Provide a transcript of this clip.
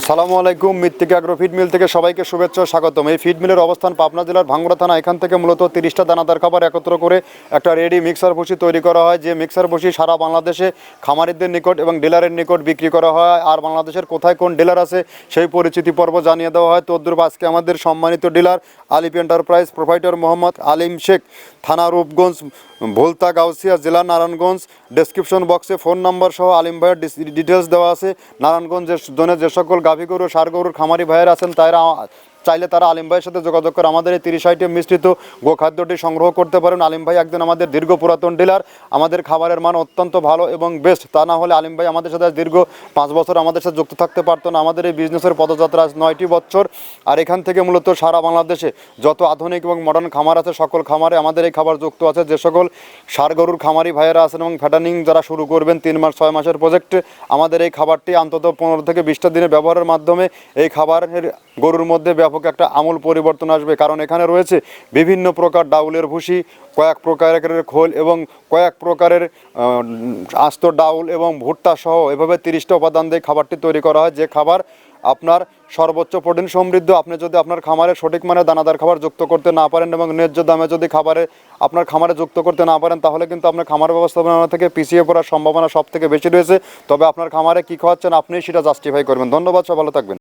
আসসালামু আলাইকুম। মৃত্তিকা অ্যাগ্রো ফিড মিল থেকে সবাইকে শুভেচ্ছা ও স্বাগতম। এই ফিড মিলের অবস্থান পাবনা জেলার ভাঙ্গুড়া থানা। এখান থেকে মূলত 30টা দানাদার খাবার একত্র করে একটা রেডি মিক্সার ভুসি তৈরি করা হয়, যে মিক্সার ভুসি সারা বাংলাদেশে খামারিদের নিকট এবং ডিলারের নিকট বিক্রি করা হয়। আর বাংলাদেশের কোথায় কোন ডিলার আছে সেই পরিচিতি পর্ব জানিয়ে দেওয়া হয়। তদ্রুপ আজকে আমাদের সম্মানিত ডিলার আলিফ এন্টারপ্রাইজ, প্রোভাইডার মোহাম্মদ আলিম শেখ, থানা রূপগঞ্জ, ভোলতা গাউসিয়া, জেলা নারায়ণগঞ্জ। ডেসক্রিপশন বক্সে ফোন নাম্বার সহ আলিম ভাইয়ের ডিটেলস দেওয়া আছে। নারায়ণগঞ্জের জন্য যে সকল গাভী গরু, ষাঁড় গরুর খামারি ভাইয়ের আছেন তারা চাইলে তারা আলিম ভাইয়ের সাথে যোগাযোগ করে আমাদের এই 30 আইটেম মিশ্রিত গোখাদ্যটি সংগ্রহ করতে পারেন। আলিম ভাই একজন আমাদের দীর্ঘ পুরাতন ডিলার। আমাদের খাবারের মান অত্যন্ত ভালো এবং বেস্ট। তা না হলে আলিম ভাই আমাদের সাথে দীর্ঘ 5 বছর আমাদের সাথে যুক্ত থাকতে পারতো না। আমাদের এই বিজনেসের পদযাত্রা আজ 9টি বছর। আর এখান থেকে মূলত সারা বাংলাদেশে যত আধুনিক এবং মডার্ন খামার আছে সকল খামারে আমাদের এই খাবার যুক্ত আছে। যে সকল ষাঁড় গরুর খামারি ভাইয়েরা আছেন এবং ফ্যাটানিং যারা শুরু করবেন 3 মাস 6 মাসের প্রজেক্টে, আমাদের এই খাবারটি অন্তত 15 থেকে 20টা দিনের ব্যবহারের মাধ্যমে এই খাবারের গরুর মধ্যে ব্যাপক একটা আমূল পরিবর্তন আসবে। কারণ এখানে রয়েছে বিভিন্ন প্রকার ডাউলের ভুসি, কয়েক প্রকারের খোল এবং কয়েক প্রকারের আস্ত ডাউল এবং ভুট্টা সহ এভাবে 30টা উপাদান দিয়ে খাবারটি তৈরি করা হয়। যে খাবার আপনার সর্বোচ্চ প্রোটিন সমৃদ্ধ। আপনি যদি আপনার খামারে সঠিক মানের দানাদার খাবার যুক্ত করতে না পারেন এবং ন্যায্য দামে যদি আপনার খামারে যুক্ত করতে না পারেন, তাহলে কিন্তু আপনার খামার ব্যবস্থাপনা থেকে পিছিয়ে পড়ার সম্ভাবনা সব থেকে বেশি রয়েছে। তবে আপনার খামারে কী খাওয়াচ্ছেন আপনি সেটা জাস্টিফাই করবেন। ধন্যবাদ, সব ভালো থাকবেন।